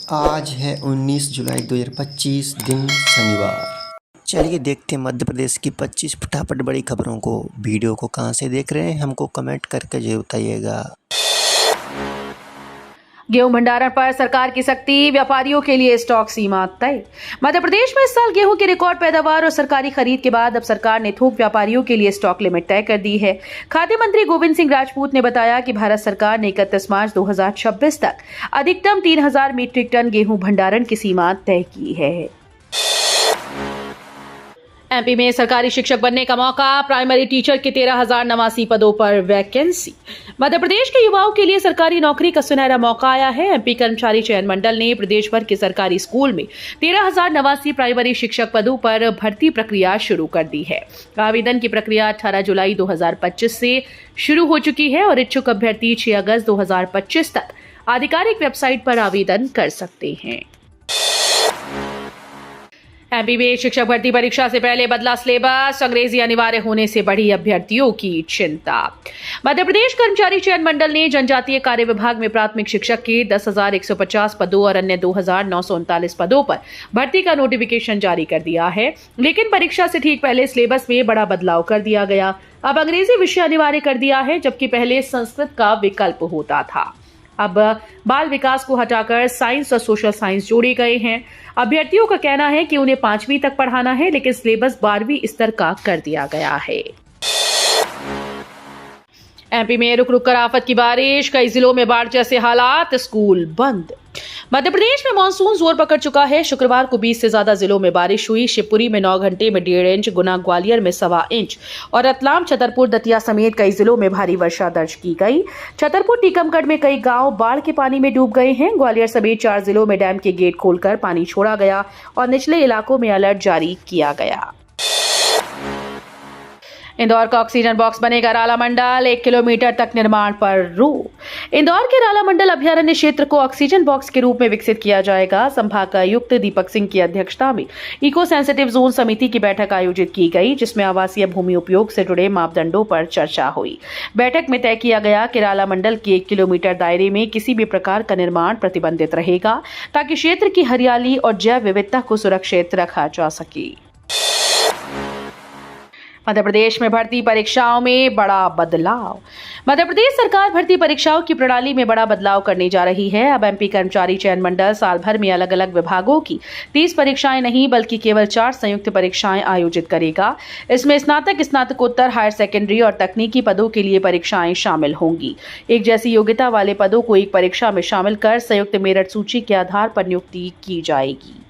आज है 19 जुलाई 2025 दिन शनिवार। चलिए देखते हैं मध्य प्रदेश की 25 फटाफट बड़ी खबरों को। वीडियो को कहां से देख रहे हैं हमको कमेंट करके जरूर बताइएगा। गेहूं भंडारण पर सरकार की सख्ती, व्यापारियों के लिए स्टॉक सीमा तय। मध्य प्रदेश में इस साल गेहूं की रिकॉर्ड पैदावार और सरकारी खरीद के बाद अब सरकार ने थोक व्यापारियों के लिए स्टॉक लिमिट तय कर दी है। खाद्य मंत्री गोविंद सिंह राजपूत ने बताया कि भारत सरकार ने 31 मार्च 2026 तक अधिकतम 3000 मीट्रिक टन गेहूं भंडारण की सीमा तय की है। एमपी में सरकारी शिक्षक बनने का मौका, प्राइमरी टीचर के 13,089 पदों पर वैकेंसी। मध्य प्रदेश के युवाओं के लिए सरकारी नौकरी का सुनहरा मौका आया है। एमपी कर्मचारी चयन मंडल ने प्रदेश भर के सरकारी स्कूल में 13,089 प्राइमरी शिक्षक पदों पर भर्ती प्रक्रिया शुरू कर दी है। आवेदन की प्रक्रिया 18 जुलाई 2025 से शुरू हो चुकी है और इच्छुक अभ्यर्थी 6 अगस्त 2025 तक आधिकारिक वेबसाइट पर आवेदन कर सकते हैं। एमपी में शिक्षक भर्ती परीक्षा से पहले बदला सिलेबस, अंग्रेजी अनिवार्य होने से बढ़ी अभ्यर्थियों की चिंता। मध्य प्रदेश कर्मचारी चयन मंडल ने जनजातीय कार्य विभाग में प्राथमिक शिक्षक के 10,150 पदों और अन्य 2,939 पदों पर भर्ती का नोटिफिकेशन जारी कर दिया है। लेकिन परीक्षा से ठीक पहले सिलेबस में बड़ा बदलाव कर दिया गया। अब अंग्रेजी विषय अनिवार्य कर दिया है, जबकि पहले संस्कृत का विकल्प होता था। अब बाल विकास को हटाकर साइंस और सोशल साइंस जोड़े गए हैं। अभ्यर्थियों का कहना है कि उन्हें 5वीं तक पढ़ाना है, लेकिन सिलेबस 12वीं स्तर का कर दिया गया है। एमपी में रुक रुक कर आफत की बारिश, कई जिलों में बाढ़ जैसे हालात, स्कूल बंद। मध्य प्रदेश में मानसून जोर पकड़ चुका है। शुक्रवार को 20 से ज्यादा जिलों में बारिश हुई। शिवपुरी में 9 घंटे में 1.5 इंच, गुना ग्वालियर में 1.25 इंच और रतलाम, छतरपुर, दतिया समेत कई जिलों में भारी वर्षा दर्ज की गई। छतरपुर, टीकमगढ़ में कई गांव बाढ़ के पानी में डूब गए हैं। ग्वालियर समेत 4 जिलों में डैम के गेट खोलकर पानी छोड़ा गया और निचले इलाकों में अलर्ट जारी किया गया। इंदौर का ऑक्सीजन बॉक्स बनेगा राला मंडल, 1 किलोमीटर तक निर्माण पर रोक। इंदौर के राला मंडल अभ्यारण्य क्षेत्र को ऑक्सीजन बॉक्स के रूप में विकसित किया जाएगा। संभागायुक्त दीपक सिंह की अध्यक्षता में इको सेंसिटिव जोन समिति की बैठक आयोजित की गई, जिसमें आवासीय भूमि उपयोग से जुड़े मापदंडों पर चर्चा हुई। बैठक में तय किया गया कि राला मंडल के 1 किलोमीटर दायरे में किसी भी प्रकार का निर्माण प्रतिबंधित रहेगा, ताकि क्षेत्र की हरियाली और जैव विविधता को सुरक्षित रखा जा सके। मध्य प्रदेश में भर्ती परीक्षाओं में बड़ा बदलाव। मध्य प्रदेश सरकार भर्ती परीक्षाओं की प्रणाली में बड़ा बदलाव करने जा रही है। अब एमपी कर्मचारी चयन मंडल साल भर में अलग अलग विभागों की 30 परीक्षाएं नहीं, बल्कि केवल 4 संयुक्त परीक्षाएं आयोजित करेगा। इसमें स्नातक, स्नातकोत्तर, हायर सेकेंडरी और तकनीकी पदों के लिए परीक्षाएं शामिल होंगी। एक जैसी योग्यता वाले पदों को एक परीक्षा में शामिल कर संयुक्त मेरिट सूची के आधार पर नियुक्ति की जाएगी।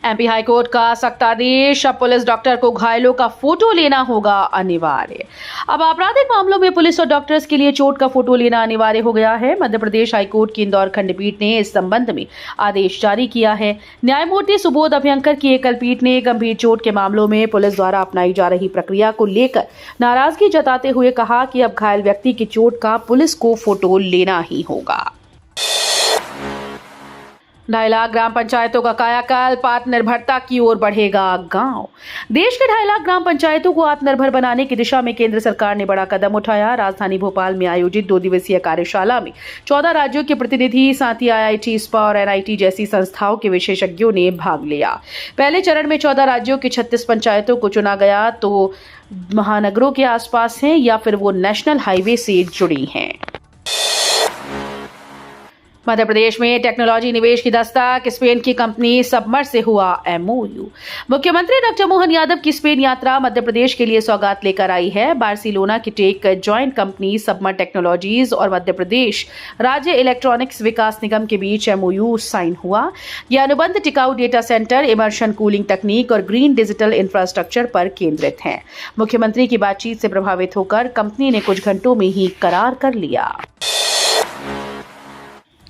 एमपी हाईकोर्ट का सख्त आदेश, अब पुलिस डॉक्टर को घायलों का फोटो लेना होगा अनिवार्य। अब आपराधिक मामलों में पुलिस और डॉक्टर्स के लिए चोट का फोटो लेना अनिवार्य हो गया है। मध्य प्रदेश हाईकोर्ट की इंदौर खंडपीठ ने इस संबंध में आदेश जारी किया है। न्यायमूर्ति सुबोध अभ्यंकर की एकल पीठ ने गंभीर चोट के मामलों में पुलिस द्वारा अपनाई जा रही प्रक्रिया को लेकर नाराजगी जताते हुए कहा कि अब घायल व्यक्ति की चोट का पुलिस को फोटो लेना ही होगा। 2.5 लाख ग्राम पंचायतों का कायाकल्प, आत्मनिर्भरता की ओर बढ़ेगा गांव। देश के 2.5 लाख ग्राम पंचायतों को आत्मनिर्भर बनाने की दिशा में केंद्र सरकार ने बड़ा कदम उठाया। राजधानी भोपाल में आयोजित 2 दिवसीय कार्यशाला में 14 राज्यों के प्रतिनिधि, साथ ही IIT, ISPA और NIT जैसी संस्थाओं के विशेषज्ञों ने भाग लिया। पहले चरण में 14 राज्यों की 36 पंचायतों को चुना गया, तो महानगरों के आसपास हैं या फिर वो नेशनल हाईवे से जुड़ी हैं। मध्य प्रदेश में टेक्नोलॉजी निवेश की दस्तक, स्पेन की कंपनी सबमर से हुआ MOU। मुख्यमंत्री डॉक्टर मोहन यादव की स्पेन यात्रा मध्य प्रदेश के लिए सौगात लेकर आई है। बार्सिलोना की टेक जॉइंट कंपनी सबमर टेक्नोलॉजीज और मध्य प्रदेश राज्य इलेक्ट्रॉनिक्स विकास निगम के बीच MOU साइन हुआ। यह अनुबंध टिकाऊ डेटा सेंटर, इमर्शन कूलिंग तकनीक और ग्रीन डिजिटल इंफ्रास्ट्रक्चर पर केंद्रित है। मुख्यमंत्री की बातचीत से प्रभावित होकर कंपनी ने कुछ घंटों में ही करार कर लिया।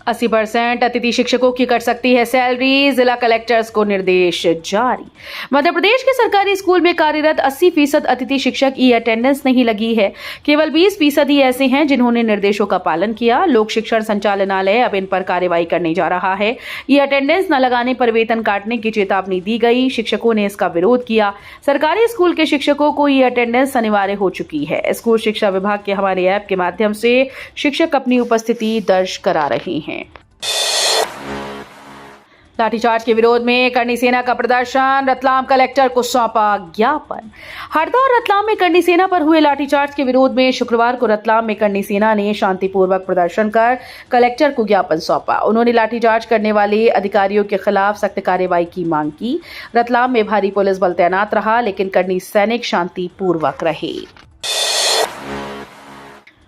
80% अतिथि शिक्षकों की कट सकती है सैलरी, जिला कलेक्टर्स को निर्देश जारी। मध्य प्रदेश के सरकारी स्कूल में कार्यरत 80% अतिथि शिक्षक ई अटेंडेंस नहीं लगी है। केवल 20% ही ऐसे हैं जिन्होंने निर्देशों का पालन किया। लोक शिक्षण संचालनालय अब इन पर कार्रवाई करने जा रहा है। ई अटेंडेंस न लगाने पर वेतन काटने की चेतावनी दी गई। शिक्षकों ने इसका विरोध किया। सरकारी स्कूल के शिक्षकों को ई अटेंडेंस अनिवार्य हो चुकी है। स्कूल शिक्षा विभाग के हमारे ऐप के माध्यम से शिक्षक अपनी उपस्थिति दर्ज करा रहे हैं। लाठीचार्ज के विरोध में करनी सेना का प्रदर्शन, रतलाम कलेक्टर को सौंपा ज्ञापन। हरदा और रतलाम में करनी सेना पर हुए लाठीचार्ज के विरोध में शुक्रवार को रतलाम में करनी सेना ने शांतिपूर्वक प्रदर्शन कर कलेक्टर को ज्ञापन सौंपा। उन्होंने लाठीचार्ज करने वाले अधिकारियों के खिलाफ सख्त कार्रवाई की मांग की। रतलाम में भारी पुलिस बल तैनात रहा, लेकिन करनी सैनिक शांतिपूर्वक रहे।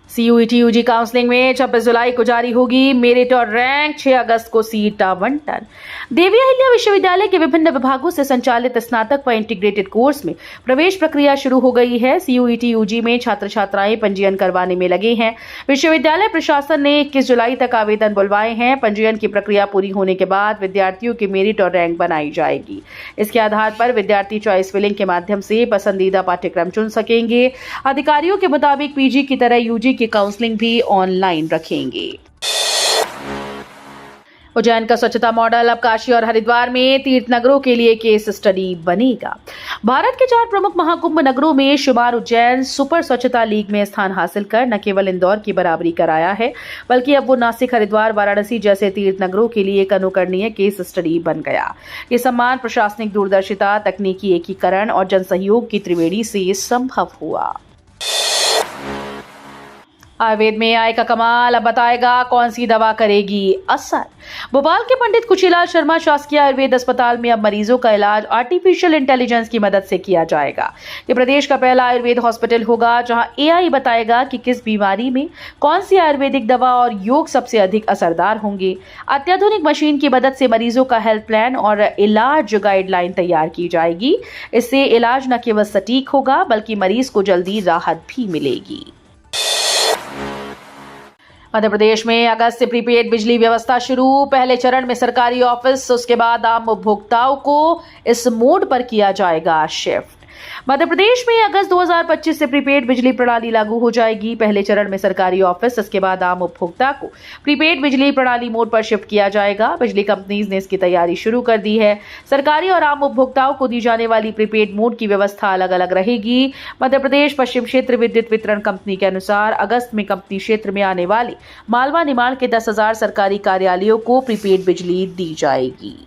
CUET UG काउंसलिंग में 26 जुलाई को जारी होगी मेरिट और रैंक, 6 अगस्त को सीट आवंटन। देवी अहिल्या विश्वविद्यालय के विभिन्न विभागों से संचालित स्नातक व इंटीग्रेटेड कोर्स में प्रवेश प्रक्रिया शुरू हो गई है। CUET UG में छात्र छात्राएं पंजीयन करवाने में लगे हैं। विश्वविद्यालय प्रशासन ने 21 जुलाई तक आवेदन बुलवाए हैं। पंजीयन की प्रक्रिया पूरी होने के बाद विद्यार्थियों की मेरिट और रैंक बनाई जाएगी। इसके आधार पर विद्यार्थी चॉइस फिलिंग के माध्यम से पसंदीदा पाठ्यक्रम चुन सकेंगे। अधिकारियों के मुताबिक PG की तरह UG की काउंसलिंग भी ऑनलाइन रखेंगे। उज्जैन का स्वच्छता मॉडल अब काशी और हरिद्वार में तीर्थ नगरों के लिए केस स्टडी बनेगा। भारत के 4 प्रमुख महाकुंभ नगरों में शुमार उज्जैन सुपर स्वच्छता लीग में स्थान हासिल कर न केवल इंदौर की बराबरी कराया है, बल्कि अब वो नासिक, हरिद्वार, वाराणसी जैसे तीर्थ नगरों के लिए एक अनुकरणीय केस स्टडी बन गया। ये सम्मान प्रशासनिक दूरदर्शिता, तकनीकी एकीकरण और जनसहयोग की त्रिवेणी से संभव हुआ। आयुर्वेद में आय का कमाल, अब बताएगा कौन सी दवा करेगी असर। भोपाल के पंडित कुशीलाल शर्मा शासकीय आयुर्वेद अस्पताल में अब मरीजों का इलाज आर्टिफिशियल इंटेलिजेंस की मदद से किया जाएगा। ये प्रदेश का पहला आयुर्वेद हॉस्पिटल होगा जहां AI बताएगा कि किस बीमारी में कौन सी आयुर्वेदिक दवा और योग सबसे अधिक असरदार होंगे। अत्याधुनिक मशीन की मदद से मरीजों का हेल्थ प्लान और इलाज गाइडलाइन तैयार की जाएगी। इससे इलाज न केवल सटीक होगा, बल्कि मरीज को जल्दी राहत भी मिलेगी। मध्य प्रदेश में अगस्त से प्रीपेड बिजली व्यवस्था शुरू। पहले चरण में सरकारी ऑफिस, उसके बाद आम उपभोक्ताओं को इस मोड पर किया जाएगा शिफ्ट। मध्य प्रदेश में अगस्त 2025 से प्रीपेड बिजली प्रणाली लागू हो जाएगी। पहले चरण में सरकारी ऑफिस, इसके बाद आम उपभोक्ता को प्रीपेड बिजली प्रणाली मोड पर शिफ्ट किया जाएगा। बिजली कंपनीज ने इसकी तैयारी शुरू कर दी है। सरकारी और आम उपभोक्ताओं को दी जाने वाली प्रीपेड मोड की व्यवस्था अलग अलग रहेगी। मध्य प्रदेश पश्चिम क्षेत्र विद्युत वितरण कंपनी के अनुसार अगस्त में कंपनी क्षेत्र में आने वाले मालवा निमाड़ के 10,000 सरकारी कार्यालयों को प्रीपेड बिजली दी जाएगी।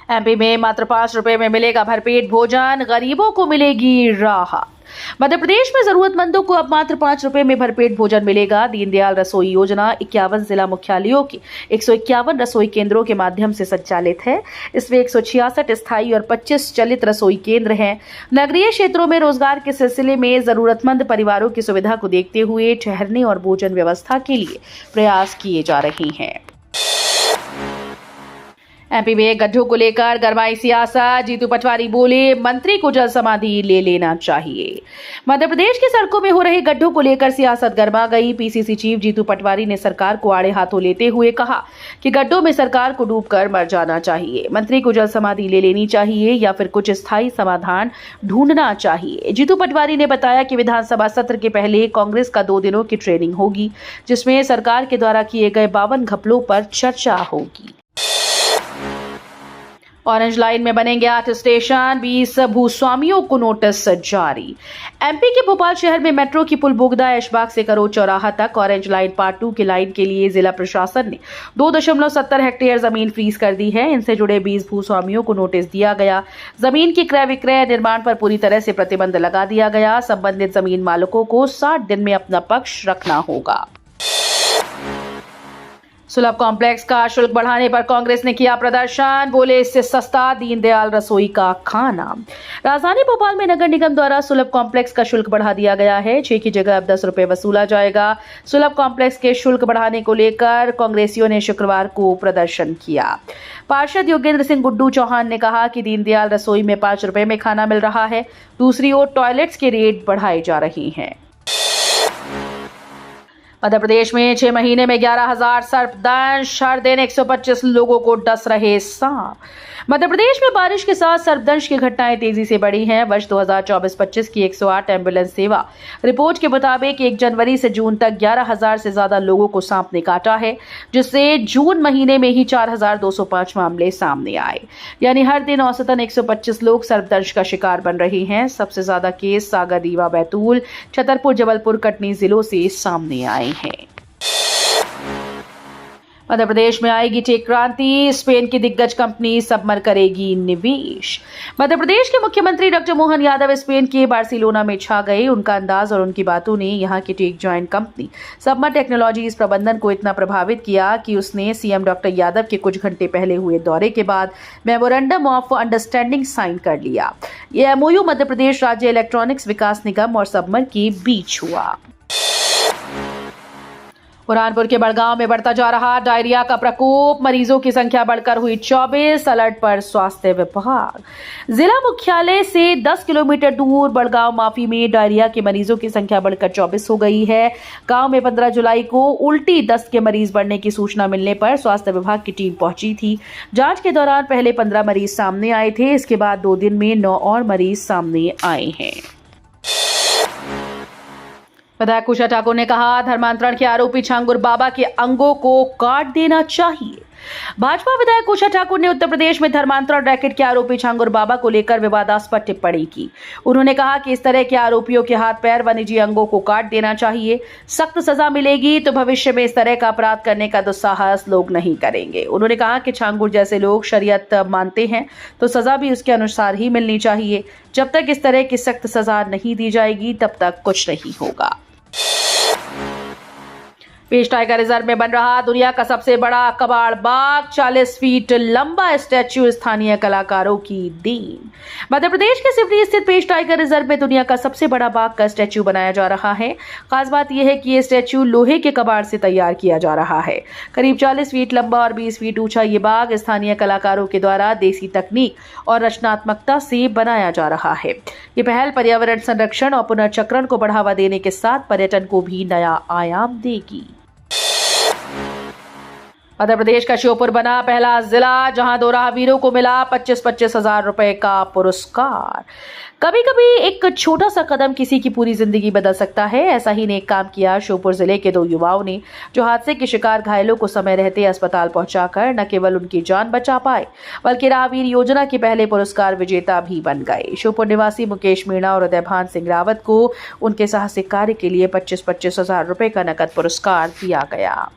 MP में मात्र 5 रुपए में मिलेगा भरपेट भोजन, गरीबों को मिलेगी राहत। मध्य प्रदेश में जरूरतमंदों को अब मात्र 5 रुपए में भरपेट भोजन मिलेगा। दीनदयाल रसोई योजना 51 जिला मुख्यालयों के 151 रसोई केंद्रों के माध्यम से संचालित है। इसमें 166 स्थायी और 25 चलित रसोई केंद्र हैं। नगरीय क्षेत्रों में रोजगार के सिलसिले में जरूरतमंद परिवारों की सुविधा को देखते हुए ठहरने और भोजन व्यवस्था के लिए प्रयास किए जा रहे हैं। MP में गड्ढों को लेकर गरमाई सियासत। जीतू पटवारी बोले, मंत्री को जल समाधि ले लेना चाहिए। मध्य प्रदेश की सड़कों में हो रहे गड्ढों को लेकर सियासत गरमा गई। PCC चीफ जीतू पटवारी ने सरकार को आड़े हाथों लेते हुए कहा कि गड्ढों में सरकार को डूबकर मर जाना चाहिए। मंत्री को जल समाधि ले लेनी चाहिए या फिर कुछ स्थायी समाधान ढूंढना चाहिए। जीतू पटवारी ने बताया कि विधानसभा सत्र के पहले कांग्रेस का 2 दिनों की ट्रेनिंग होगी, जिसमें सरकार के द्वारा किए गए 52 घपलों पर चर्चा होगी। ऑरेंज लाइन में बनेंगे 8 स्टेशन, 20 भूस्वामियों को नोटिस जारी। MP के भोपाल शहर में मेट्रो की पुल बोगदा ऐशबाग से करोड़ चौराहा तक ऑरेंज लाइन पार्ट 2 की लाइन के लिए जिला प्रशासन ने 2.70 हेक्टेयर जमीन फ्रीज कर दी है। इनसे जुड़े 20 भूस्वामियों को नोटिस दिया गया। जमीन की क्रय विक्रय निर्माण पर पूरी तरह से प्रतिबंध लगा दिया गया। संबंधित जमीन मालिकों को 60 दिन में अपना पक्ष रखना होगा। सुलभ कॉम्प्लेक्स का शुल्क बढ़ाने पर कांग्रेस ने किया प्रदर्शन। बोले, इससे सस्ता दीनदयाल रसोई का खाना। राजधानी भोपाल में नगर निगम द्वारा सुलभ कॉम्प्लेक्स का शुल्क बढ़ा दिया गया है। 6 की जगह अब 10 रुपए वसूला जाएगा। सुलभ कॉम्प्लेक्स के शुल्क बढ़ाने को लेकर कांग्रेसियों ने शुक्रवार को प्रदर्शन किया। पार्षद योगेंद्र सिंह गुड्डू चौहान ने कहा कि दीनदयाल रसोई में 5 रुपए में खाना मिल रहा है। दूसरी ओर टॉयलेट्स के रेट बढ़ाए जा रहे हैं। मध्य प्रदेश में 6 महीने में 11,000 सर्पदंश, हर दिन 125 लोगों को डस रहे सांप। मध्य प्रदेश में बारिश के साथ सर्पदंश की घटनाएं तेजी से बढ़ी हैं। वर्ष 2024-25 की 108 एम्बुलेंस सेवा रिपोर्ट के मुताबिक 1 जनवरी से जून तक 11,000 से ज्यादा लोगों को सांप ने काटा है, जिससे जून महीने में ही 4,205 मामले सामने आए। यानी हर दिन औसतन 125 लोग सर्पदंश का शिकार बन रहे हैं। सबसे ज्यादा केस सागर, रीवा, बैतूल, छतरपुर, जबलपुर, कटनी जिलों से सामने आए हैं। मध्य प्रदेश में आएगी टेक क्रांति, स्पेन की दिग्गज कंपनी सबमर करेगी निवेश। मध्य प्रदेश के मुख्यमंत्री डॉक्टर मोहन यादव स्पेन के बार्सिलोना में छा गए। उनका अंदाज और उनकी बातों ने यहां की टेक जॉइंट कंपनी सबमर टेक्नोलॉजीज प्रबंधन को इतना प्रभावित किया कि उसने सीएम डॉक्टर यादव के कुछ घंटे पहले हुए दौरे के बाद मेमोरेंडम ऑफ अंडरस्टैंडिंग साइन कर लिया। यह एमओयू मध्य प्रदेश राज्य इलेक्ट्रॉनिक्स विकास निगम और सबमर के बीच हुआ। बुरहानपुर के बड़गांव में बढ़ता जा रहा डायरिया का प्रकोप, मरीजों की संख्या बढ़कर हुई 24, अलर्ट पर स्वास्थ्य विभाग। जिला मुख्यालय से 10 किलोमीटर दूर बड़गांव माफी में डायरिया के मरीजों की संख्या बढ़कर 24 हो गई है। गांव में 15 जुलाई को उल्टी दस्त के मरीज बढ़ने की सूचना मिलने पर स्वास्थ्य विभाग की टीम पहुंची थी। जांच के दौरान पहले 15 मरीज सामने आए थे, इसके बाद 2 दिन में 9 और मरीज सामने आए हैं। विधायक कुशा ठाकुर ने कहा, धर्मांतरण के आरोपी छांगुर बाबा के अंगों को काट देना चाहिए। भाजपा विधायक कुशा ठाकुर ने उत्तर प्रदेश में धर्मांतरण रैकेट के आरोपी छांगुर बाबा को लेकर विवादास्पद टिप्पणी की। उन्होंने कहा कि इस तरह के आरोपियों के हाथ पैर व निजी अंगों को काट देना चाहिए। सख्त सजा मिलेगी तो भविष्य में इस तरह का अपराध करने का दुस्साहस लोग नहीं करेंगे। उन्होंने कहा कि छांगुर जैसे लोग शरीयत मानते हैं तो सजा भी उसके अनुसार ही मिलनी चाहिए। जब तक इस तरह की सख्त सजा नहीं दी जाएगी तब तक कुछ नहीं होगा। पेश टाइगर रिजर्व में बन रहा दुनिया का सबसे बड़ा कबाड़ बाग, 40 फीट लंबा स्टैच्यू स्थानीय कलाकारों की देन। मध्य प्रदेश के सिवनी स्थित पेश टाइगर रिजर्व में दुनिया का सबसे बड़ा बाघ का स्टैच्यू बनाया जा रहा है। खास बात यह है कि यह स्टैच्यू लोहे के कबाड़ से तैयार किया जा रहा है। करीब 40 फीट लंबा और 20 फीट ऊंचा ये बाघ स्थानीय कलाकारों के द्वारा देसी तकनीक और रचनात्मकता से बनाया जा रहा है। ये पहल पर्यावरण संरक्षण और पुनर्चक्रण को बढ़ावा देने के साथ पर्यटन को भी नया आयाम देगी। मध्य प्रदेश का श्योपुर बना पहला जिला जहां 2 राहगीरों को मिला 25-25 हजार रुपए का पुरस्कार। कभी कभी एक छोटा सा कदम किसी की पूरी जिंदगी बदल सकता है। ऐसा ही नेक काम किया श्योपुर जिले के 2 युवाओं ने, जो हादसे के शिकार घायलों को समय रहते अस्पताल पहुंचाकर न केवल उनकी जान बचा पाए बल्कि राहगीर योजना के पहले पुरस्कार विजेता भी बन गए। श्योपुर निवासी मुकेश मीणा और उदयभान सिंह रावत को उनके साहसिक कार्य के लिए 25-25 हजार रुपए का नकद पुरस्कार दिया गया।